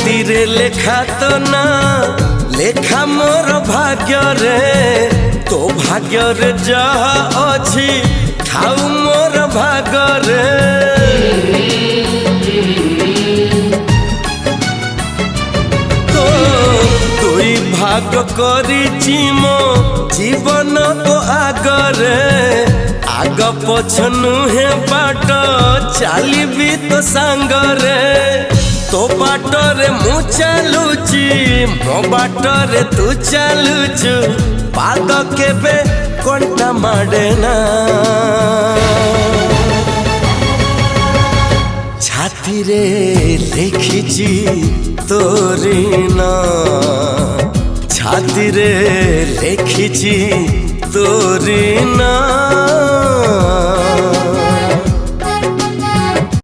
छाती रे लेखा तो ना लेखा मोर भाग्य रे तो भाग्य रे जहा अछि खाऊ मोर भाग रे तो दुई भाग करिछि मो जीवन को आगरे आग पछ नुहे बाट चलिबी तो सांगरे तो बाटरे मु चलुची मो बाटरे तू चलुचु पाद केबे कंटा माडे ना छाती रे लिखिची तोरी ना छाती रे लिखिची तोरी ना।